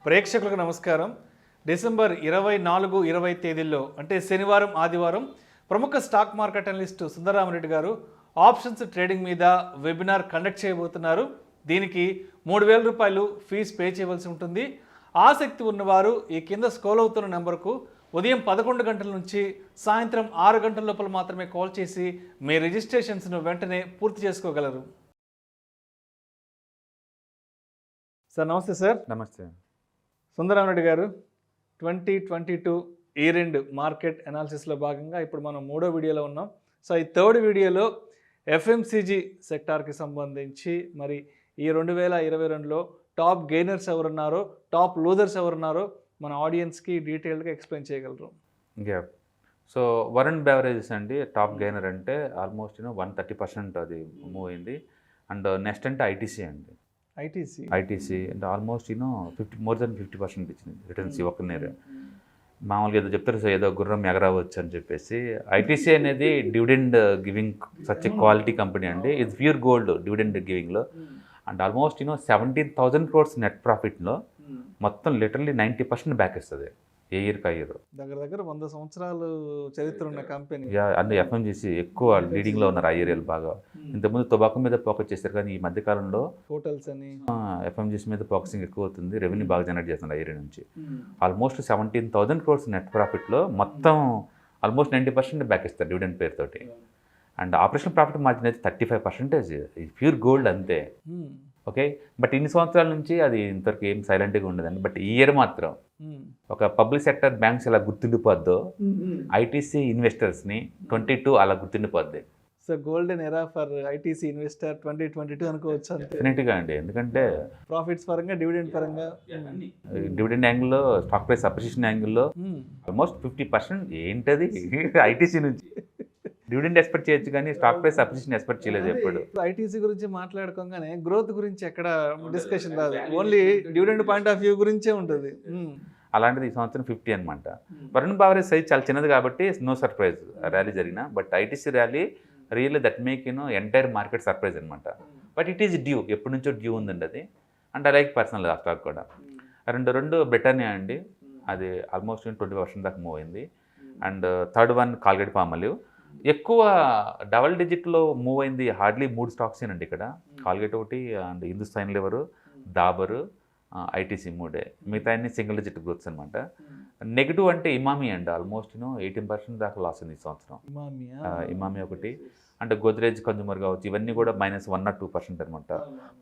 ప్రేక్షకులకు నమస్కారం. డిసెంబర్ 24, 20 తేదీల్లో అంటే శనివారం, ఆదివారం ప్రముఖ స్టాక్ మార్కెట్ అనలిస్ట్ సుందర రామి రెడ్డి గారు ఆప్షన్స్ ట్రేడింగ్ మీద వెబినార్ కండక్ట్ చేయబోతున్నారు. దీనికి 3,000 రూపాయలు ఫీజు పే చేయవలసి ఉంటుంది. ఆసక్తి ఉన్నవారు ఈ కింద స్క్రోల్ అవుతున్న నెంబర్కు ఉదయం 11 గంటల నుంచి సాయంత్రం 6 గంటల లోపల మాత్రమే కాల్ చేసి మీ రిజిస్ట్రేషన్స్ను వెంటనే పూర్తి చేసుకోగలరు. సార్ నమస్తే. సార్ నమస్తే. సుందరరామరెడ్డి గారు, 2022 ఇయర్ ఎండ్ మార్కెట్ అనాలిసిస్లో భాగంగా ఇప్పుడు మనం 3వ వీడియోలో ఉన్నాం. సో ఈ 3rd వీడియోలో ఎఫ్ఎంసీజీ సెక్టార్కి సంబంధించి మరి ఈ 2022లో టాప్ గెయినర్స్ ఎవరున్నారో, టాప్ లూజర్స్ ఎవరున్నారో మన ఆడియన్స్కి డీటెయిల్గా ఎక్స్ప్లెయిన్ చేయగలరు. సో వరుణ్ బెవరేజెస్ అండి టాప్ గెయినర్. అంటే ఆల్మోస్ట్ 130% అది మూవ్ అయింది. అండ్ నెక్స్ట్ అంటే ఐటీసీ అండి. ఐటీసీ అంటే ఆల్మోస్ట్ మోర్ దెన్ 50% ఇచ్చింది రిటర్న్స్ ఒక నేర్. మామూలుగా ఏదో చెప్తారు సార్, ఏదో గుర్రం ఎగరవచ్చు అని చెప్పేసి. ఐటీసీ అనేది dividend giving such a quality company అండి. ఇది ప్యూర్ గోల్డ్ డివిడెండ్ గివింగ్లో. అండ్ ఆల్మోస్ట్ 17,000 crores నెట్ ప్రాఫిట్లో మొత్తం లిటరల్లీ 90% బ్యాక్ ఇస్తుంది ఏ ఇయర్కి ఆ ఇయర్. దగ్గర 100 సంవత్సరాలు చరిత్ర ఉన్న కంపెనీ. అన్ని ఎఫ్ఎంజీసీ ఎక్కువ లీడింగ్లో ఉన్నారు ఆ ఏరియాలు బాగా. ఇంతకుముందు టొబాకో మీద ఫోకస్ చేశారు, కానీ ఈ మధ్యకాలంలో హోటల్స్ అని ఎఫ్ఎంజీసీ మీద ఫోకసింగ్ ఎక్కువ అవుతుంది. రెవెన్యూ బాగా జనరేట్ చేస్తున్నారు ఆ ఏరియా నుంచి. ఆల్మోస్ట్ 17,000 crores నెట్ ప్రాఫిట్లో మొత్తం ఆల్మోస్ట్ 90% బ్యాక్ ఇస్తారు డివిడెండ్ పేరుతోటి. అండ్ ఆపరేషన్ ప్రాఫిట్ మార్జిన్ అయితే 35%. ప్యూర్ గోల్డ్ అంతే. ఓకే, బట్ ఇన్ని సంవత్సరాల నుంచి అది ఇంతవరకు ఏం సైలెంట్గా ఉండదండి. బట్ ఈ ఇయర్ మాత్రం ఒక పబ్లిక్ సెక్టర్ బ్యాంక్స్ ఎలా గుర్తుండిపోద్దో ఐటీసీ ఇన్వెస్టర్స్ని 22 అలా గుర్తుండిపోద్ది. So golden era for ITC investor 2022 అనుకోవచ్చు. డెఫినెట్గా అండి, ఎందుకంటే ప్రాఫిట్స్ పరంగా, డివిడెండ్ పరంగా, డివిడెండ్ యాంగిల్లో, స్టాక్ ప్రైస్ అప్రిషియేషన్ యాంగిల్లో ఆల్మోస్ట్ 50% ఏంటది ఐటీసీ నుంచి. డివిడెండ్ ఎక్స్పెక్ట్ చేయొచ్చు, కానీ స్టాక్ ప్రైస్ అప్రిషియేషన్ ఎక్స్పెక్ట్ చేయలేదు ఎప్పుడు. ఐటీసీ గురించి మాట్లాడుకోగానే గ్రోత్ గురించి ఎక్కడ డిస్కషన్ రాదు, only dividend point of view గురించే ఉంటుంది. అలాంటిది ఈ సంవత్సరం 50 అనమాట. వరుణ్ బెవరేజ్ సైజ్ చాలా చిన్నది కాబట్టి నో సర్ప్రైజ్ ర్యాలీ జరిగిన. But ITC rally really that make entire market surprise అనమాట. బట్ ఇట్ ఈస్ డ్యూ, ఎప్పటి నుంచో డ్యూ ఉందండి అది. అండ్ ఐ లైక్ పర్సనల్ ఆ స్టాక్ కూడా. రెండు బ్రిటానియా అండి, అది ఆల్మోస్ట్ 20% దాకా మూవ్ అయింది. And third one Colgate Palmolive. ఎక్కువ డబల్ డిజిట్లో మూవ్ అయింది హార్డ్లీ 3 స్టాక్స్ అండి ఇక్కడ. కాల్గేట్ ఒకటి, and Hindustan liver, Dabur, ITC 3. మిగతా అన్ని సింగిల్ డిజిట్ గ్రోత్స్ అనమాట. నెగిటివ్ అంటే ఇమామి అండి, ఆల్మోస్ట్ 18% దాకా లాస్ ఉంది ఈ సంవత్సరం. ఇమామి ఒకటి. అంటే గోద్రేజ్ కన్జ్యూమర్ కావచ్చు, ఇవన్నీ కూడా -1 or 2% అనమాట.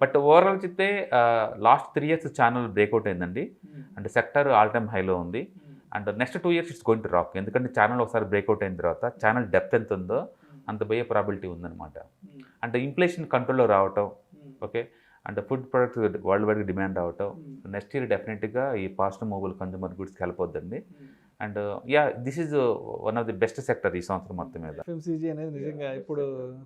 బట్ ఓవరాల్ చెప్తే లాస్ట్ 3 years ఛానల్ బ్రేక్అవుట్ అయిందండి. అంటే సెక్టర్ ఆల్ టైమ్ హైలో ఉంది. And next 2 years it's going to rock. ఎందుకంటే ఛానల్ ఒకసారి బ్రేక్అవుట్ అయిన తర్వాత ఛానల్ డెప్త్ ఎంత ఉందో అంత పోయే ప్రాబిలిటీ ఉందన్నమాట. అంటే ఇన్ఫ్లేషన్ కంట్రోల్లో రావటం, ఓకే, అంటే ఫుడ్ ప్రొడక్ట్స్ వరల్డ్ వైడ్గా డిమాండ్ అవటం, నెక్స్ట్ ఇయర్ డెఫినెట్గా ఈ ఫాస్ట్ మూవబుల్ కన్జ్యూమర్ గుడ్స్కి హెల్ప్ అవుతుంది. And this is one of the best sector ఈ సంవత్సరం మొత్తం మీద. ఎఫ్ఎంసీజీ అనేది నిజంగా ఇప్పుడు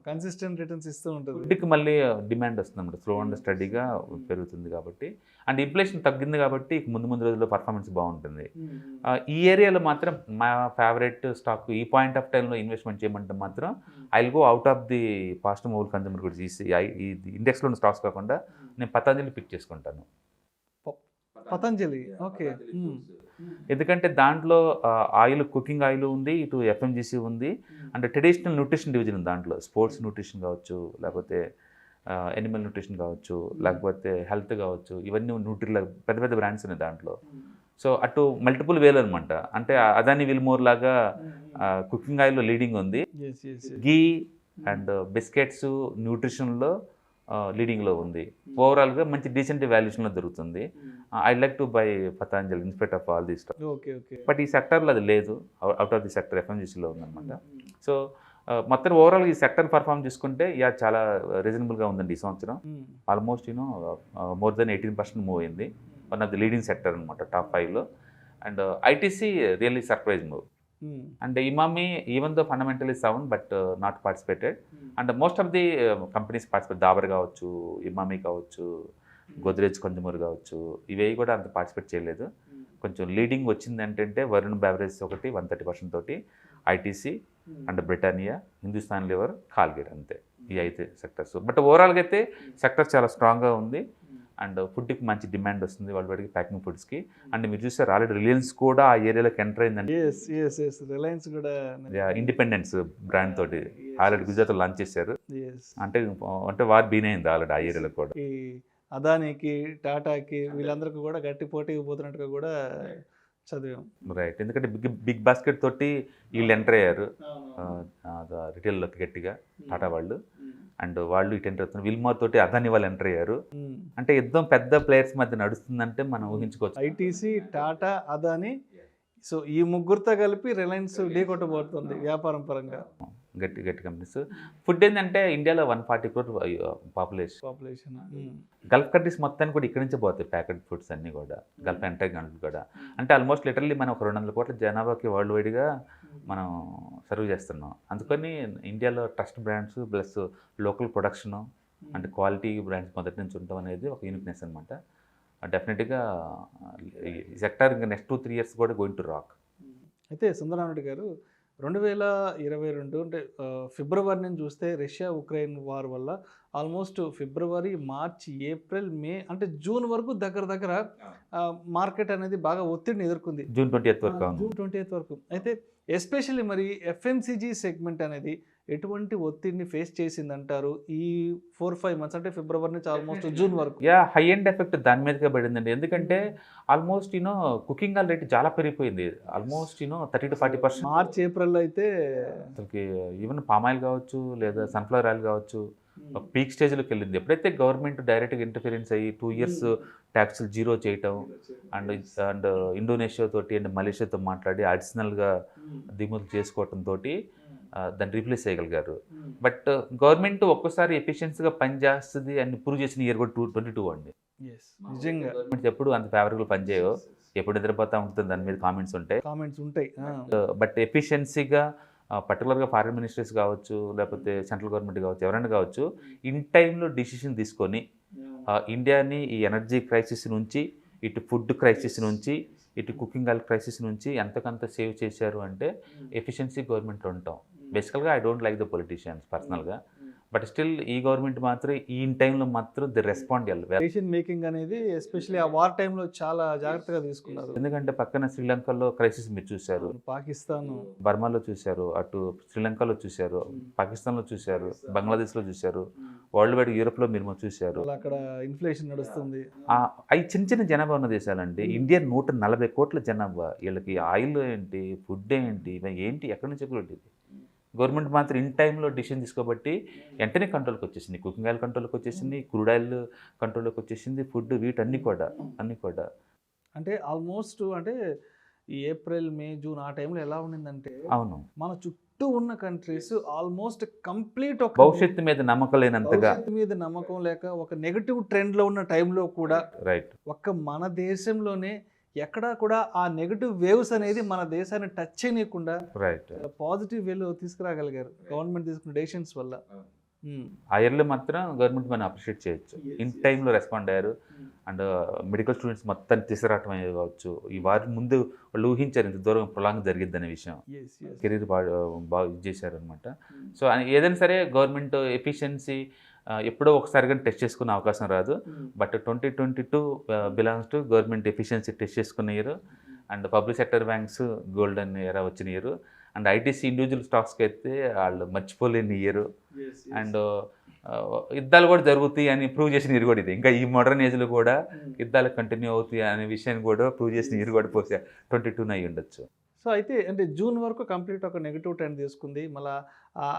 కన్సిస్టెంట్ రిటర్న్స్ ఇస్తూ ఉంటుంది. ఫుడ్కి మళ్ళీ డిమాండ్ వస్తుంది అన్నమాట, స్లో అండ్ స్టడీగా పెరుగుతుంది కాబట్టి. అండ్ ఇన్ఫ్లేషన్ తగ్గింది కాబట్టి ముందు రోజుల్లో పర్ఫార్మెన్స్ బాగుంటుంది. ఈ ఏరియాలో మాత్రం మా ఫేవరెట్ స్టాక్ ఈ పాయింట్ ఆఫ్ టైంలో ఇన్వెస్ట్మెంట్ చేయమంటే మాత్రం I will go out of the fast movable consumer goods. ఈ ఇండెక్స్లో ఉన్న స్టాక్స్ కాకుండా నేను పతంజలి పిక్ చేసుకుంటాను. పతంజలి, ఓకే. ఎందుకంటే దాంట్లో ఆయిల్, కుకింగ్ ఆయిల్ ఉంది, ఇటు ఎఫ్ఎంజీసీ ఉంది, అండ్ ట్రెడిషనల్ న్యూట్రిషన్ డివిజన్ ఉంది. దాంట్లో స్పోర్ట్స్ న్యూట్రిషన్ కావచ్చు, లేకపోతే ఎనిమల్ న్యూట్రిషన్ కావచ్చు, లేకపోతే హెల్త్ కావచ్చు, ఇవన్నీ న్యూట్రిల పెద్ద బ్రాండ్స్ ఉన్నాయి దాంట్లో. సో అటు మల్టిపుల్ వేలు అనమాట. అంటే అదాని విల్మోర్ లాగా కుకింగ్ ఆయిల్లో లీడింగ్ ఉంది, గీ అండ్ బిస్కెట్స్ న్యూట్రిషన్లో లీడింగ్లో ఉంది. ఓవరాల్గా మంచి డీసెంట్ వాల్యుయేషన్లో దొరుకుతుంది. I like to buy Patanjali in spite of all the stock. But ఈ సెక్టర్లో అది లేదు, అవుట్ ఆఫ్ ది సెక్టర్ ఎఫ్ఎంజీసీలో ఉందన్నమాట. సో మొత్తం ఓవరాల్ ఈ సెక్టర్ పర్ఫామ్ చేసుకుంటే చాలా రీజనబుల్గా ఉందండి ఈ సంవత్సరం. ఆల్మోస్ట్ మోర్ దెన్ 18% మూవ్ అయింది. One of the leading sector అనమాట టాప్ 5లో. And ITC really surprise move. And Emami even though fundamentally sound but not participated. And most of the companies participate, Dabur కావచ్చు, ఇమామి కావచ్చు, గోద్రేజ్ కన్జ్యూమర్ కావచ్చు, ఇవేవి కూడా అంత పార్టిసిపేట్ చేయలేదు. కొంచెం లీడింగ్ వచ్చింది ఏంటంటే వరుణ్ బెవరేజ్ ఒకటి 130% తోటి, ITC and Britannia, Hindustan liver, Colgate, అంతే ఈ అయితే సెక్టర్స్. బట్ ఓవరాల్గా అయితే సెక్టర్ చాలా స్ట్రాంగ్గా ఉంది. అండ్ ఫుడ్కి మంచి డిమాండ్ వస్తుంది వాళ్ళ వాడికి ప్యాకింగ్ ఫుడ్స్కి. అండ్ మీరు చూసారు ఆల్రెడీ రిలయన్స్ కూడా ఆ ఏరియాలోకి ఎంటర్ అయిందండి. రిలయన్స్ కూడా ఇండిపెండెన్స్ బ్రాండ్ తోటి ఆల్రెడీ గుజరాత్లో లాంచ్ చేశారు. అంటే అంటే వారు బీన్ అయింది ఆల్రెడీ ఆ ఏరియాలో కూడా. ఈ అదానికి, టాటాకి వీళ్ళందరికీ కూడా గట్టి పోటీకి పోతున్నట్టుగా కూడా చదివాం. రైట్, ఎందుకంటే బిగ్ బాస్కెట్ తోటి వీళ్ళు ఎంటర్ అయ్యారు రిటైల్లోకి గట్టిగా టాటా వాళ్ళు. అండ్ వాళ్ళు ఇటు ఎంటర్ అవుతున్నారు, విల్మార్ తోటి అదాని వాళ్ళు ఎంటర్ అయ్యారు. అంటే యుద్ధం పెద్ద ప్లేయర్స్ మధ్య నడుస్తుందంటే మనం ఊహించుకోవచ్చు. ఐటీసీ, టాటా, అదాని, సో ఈ ముగ్గురితో కలిపి రిలయన్స్ ఢీకొట్టబోతుంది వ్యాపారం పరంగా. గట్టి కంపెనీస్. ఫుడ్ ఏంటంటే ఇండియాలో 140 crore పాపులేషన్. గల్ఫ్ కంట్రీస్ మొత్తాన్ని కూడా ఇక్కడి నుంచే పోతాయి ప్యాకెట్ ఫుడ్స్ అన్నీ కూడా, గల్ఫ్ ఎంటర్ కంట్రీస్ కూడా. అంటే ఆల్మోస్ట్ లిటరల్లీ మనం ఒక 200 కోట్ల జనాభాకి వరల్డ్ వైడ్గా మనం సర్వ్ చేస్తున్నాం. అందుకని ఇండియాలో trust brands plus local production అంటే క్వాలిటీ బ్రాండ్స్ మొదటి నుంచి ఉండటం అనేది ఒక యూనిక్నెస్ అనమాట. డెఫినెట్గా ఈ సెక్టర్ ఇంకా నెక్స్ట్ 2-3 years కూడా గోయింగ్ టు రాక్. అయితే సుందరారెడ్డి గారు 2022 అంటే ఫిబ్రవరి నుంచి చూస్తే రష్యా ఉక్రెయిన్ వార్ వల్ల ఆల్మోస్ట్ ఫిబ్రవరి, మార్చి, ఏప్రిల్, మే అంటే జూన్ వరకు దగ్గర మార్కెట్ అనేది బాగా ఒత్తిడిని ఎదుర్కొంది. జూన్ 20th వరకు. అయితే ఎస్పెషల్లీ మరి ఎఫ్ఎంసీజీ సెగ్మెంట్ అనేది ఎటువంటి ఒత్తిడిని ఫేస్ చేసిందంటారు ఈ 4-5 months అంటే ఫిబ్రవరి నుంచి ఆల్మోస్ట్ జూన్ వరకు? హై ఎండ్ ఎఫెక్ట్ దాని మీదకే పడిందండి. ఎందుకంటే ఆల్మోస్ట్ కుకింగ్ ఆయిల్ రేట్ చాలా పెరిగిపోయింది. ఆల్మోస్ట్ 30-40%. మార్చ్, ఏప్రిల్ అయితే అసలుకి ఈవెన్ పామ్ ఆయిల్ కావచ్చు లేదా సన్ఫ్లవర్ ఆయిల్ కావచ్చు పీక్ స్టేజ్లోకి వెళ్ళింది. ఎప్పుడైతే గవర్నమెంట్ డైరెక్ట్గా ఇంటర్ఫిరెన్స్ అయ్యి 2 years ట్యాక్స్లు జీరో చేయటం అండ్ ఇండోనేషియా తోటి అండ్ మలేషియాతో మాట్లాడి అడిషనల్గా దిగుమతులు చేసుకోవటంతో దాన్ని రీప్లేస్ చేయగలిగారు. బట్ గవర్నమెంట్ ఒక్కసారి ఎఫిషియన్సీగా పనిచేస్తుంది అని ప్రూవ్ చేసిన ఇయర్ కూడా 2022 అండి. నిజంగా గవర్నమెంట్ ఎప్పుడు అంత ఫేవరబుల్ పనిచేయో, ఎప్పుడు నిద్రపోతా ఉంటుంది దాని మీద కామెంట్స్ ఉంటాయి. బట్ ఎఫిషియన్సీగా పర్టికులర్గా ఫారిన్ మినిస్టర్స్ కావచ్చు లేకపోతే సెంట్రల్ గవర్నమెంట్ కావచ్చు ఎవరైనా కావచ్చు ఇన్ టైంలో డిసిషన్ తీసుకొని ఇండియాని ఈ ఎనర్జీ క్రైసిస్ నుంచి ఇటు ఫుడ్ క్రైసిస్ నుంచి ఇటు కుకింగ్ ఆయిల్ క్రైసిస్ నుంచి ఎంతకంత సేవ్ చేశారు అంటే ఎఫిషియన్సీ గవర్నమెంట్లో ఉంటాం. బేసికల్గా I don't like the politicians పర్సనల్గా, బట్ స్టిల్ ఈ గవర్నమెంట్ మాత్రం ఈ టైంలో మాత్రం ది రెస్పాండ్ డెసిషన్ మేకింగ్ అనేది ఎస్పెషల్లీ ఆ వార్ టైంలో చాలా జాగ్రత్తగా తీసుకున్నారు. ఎందుకంటే పక్కన శ్రీలంకలో క్రైసిస్ మీరు చూశారు, పాకిస్తాన్, బర్మాలో చూశారు, అటు శ్రీలంకలో చూశారు, పాకిస్తాన్లో చూశారు, బంగ్లాదేశ్లో చూశారు, వరల్డ్ వైడ్ యూరోప్లో మీరు చూశారు. అక్కడ ఇన్ఫ్లేషన్ నడుస్తుంది. అవి చిన్న జనాభా ఉన్న దేశాలండి. ఇండియా 140 కోట్ల జనాభా, వీళ్ళకి ఆయిల్ ఏంటి, ఫుడ్ ఏంటి, ఏంటి ఎక్కడి నుంచి కూడా గవర్నమెంట్ మాత్రం ఇన్ టైంలో డిసిషన్ తీసుకోబట్టి వెంటనే కంట్రోల్కి వచ్చేసింది. కుకింగ్ ఆయిల్ కంట్రోల్కి వచ్చేసింది, క్రూడ్ ఆయిల్ కంట్రోల్లోకి వచ్చేసింది, ఫుడ్ వీటన్నీ కూడా అంటే ఆల్మోస్ట్ అంటే ఈ ఏప్రిల్, మే, జూన్ ఆ టైంలో ఎలా ఉండిందంటే అవును మన చుట్టూ ఉన్న కంట్రీస్ ఆల్మోస్ట్ కంప్లీట్ ఒక భవిష్యత్తు మీద నమ్మకం లేనంతగా, నమ్మకం లేక ఒక నెగటివ్ ట్రెండ్లో ఉన్న టైంలో కూడా రైట్ ఒక్క మన దేశంలోనే ఎక్కడా కూడా ఆ నెగటివ్ వేవ్స్ అనేది మన దేశాన్ని టచ్ చేయకుండా రైట్ పాజిటివ్ వేలో తీసుకురాగలిగారు గవర్నమెంట్ తీసుకున్న డెసిషన్స్ వల్ల. ఆ ఇయర్లో మాత్రం గవర్నమెంట్ మనం అప్రిషియేట్ చేయొచ్చు. ఇన్ టైంలో రెస్పాండ్ అయ్యారు. అండ్ మెడికల్ స్టూడెంట్స్ మొత్తాన్ని తీసుకురావటం అయ్యేది కావచ్చు. ఈ వారి ముందు వాళ్ళు ఊహించారు ఇంత దూరం ప్రొలాంగ్ జరిగిద్ది అనే విషయం. కెరీర్ బాగా ఇది చేశారనమాట. సో ఏదైనా సరే గవర్నమెంట్ ఎఫిషియన్సీ ఎప్పుడో ఒకసారి కానీ టెస్ట్ చేసుకునే అవకాశం రాదు. But 2022 belongs to government efficiency test చేసుకున్న year. And public sector banks golden era వచ్చిన ఇయర్. అండ్ ఐటీసీ ఇండివిజువల్ స్టాక్స్కి అయితే వాళ్ళు మర్చిపోలేని ఇయర్. అండ్ యుద్ధాలు కూడా జరుగుతాయి అని ప్రూవ్ చేసిన ఇయర్ కూడా ఇది. ఇంకా ఈ మోడర్న్ ఏజ్లో కూడా యుద్ధాలు కంటిన్యూ అవుతాయి అనే విషయాన్ని కూడా ప్రూవ్ చేసిన ఇయర్ కూడా 22 అయి ఉండొచ్చు. సో అయితే అంటే జూన్ వరకు కంప్లీట్ ఒక నెగిటివ్ ట్రెండ్ తీసుకుంది. మళ్ళీ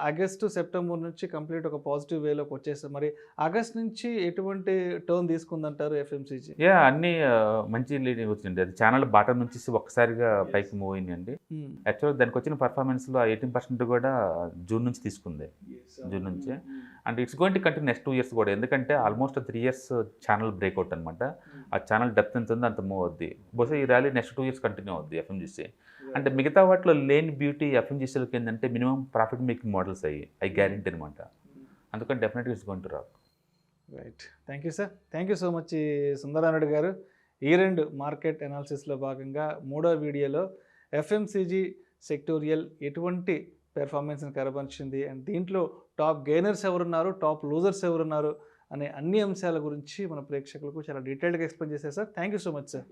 ఆగస్టు, సెప్టెంబర్ నుంచి కంప్లీట్ ఒక పాజిటివ్ వేలోకి వచ్చేసారు. మరి ఆగస్ట్ నుంచి ఎటువంటి టర్న్ తీసుకుందంటారు ఎఫ్ఎంసీజీ? అన్నీ మంచి లీడింగ్ వచ్చింది. అది ఛానల్ బాటం నుంచి ఒక్కసారిగా పైకి మూవ్ అయిందండి. యాక్చువల్గా దానికి వచ్చిన పర్ఫార్మెన్స్లో 18% కూడా జూన్ నుంచి తీసుకుంది. జూన్ నుంచి. And it's going to continue next 2 years కూడా. ఎందుకంటే ఆల్మోస్ట్ 3 years ఛానల్ బ్రేక్అవుట్ అనమాట. ఆ ఛానల్ డెప్త్ ఎంత ఉందో అంత మూవ్ అవుద్ది. బహుశా ఈ ర్యాలీ నెక్స్ట్ 2 years కంటిన్యూ అవుద్ది ఎఫ్ఎంజీసీ. అంటే మిగతా వాటిలో లేని బ్యూటీ ఎఫ్ఎంజీసీలోకి ఏంటంటే మినిమం ప్రాఫిట్ మేకింగ్ మోడల్స్ అయ్యి గ్యారెంటీ అనమాట. అందుకని డెఫినెట్గా it's going to rock. Right, thank you sir. Thank you so much Sundara Reddy గారు. ఈ రెండు మార్కెట్ అనాలిసిస్లో భాగంగా 3వ వీడియోలో ఎఫ్ఎంసీజీ సెక్టోరియల్ ఎటువంటి పెర్ఫార్మెన్స్ని కనబరిచింది అండ్ దీంట్లో టాప్ గెయినర్స్ ఎవరున్నారు, టాప్ లూజర్స్ ఎవరున్నారు అనే అన్ని అంశాల గురించి మన ప్రేక్షకులకు చాలా డీటెయిల్డ్గా ఎక్స్ప్లెయిన్ చేశారు sir. Thank you so much sir.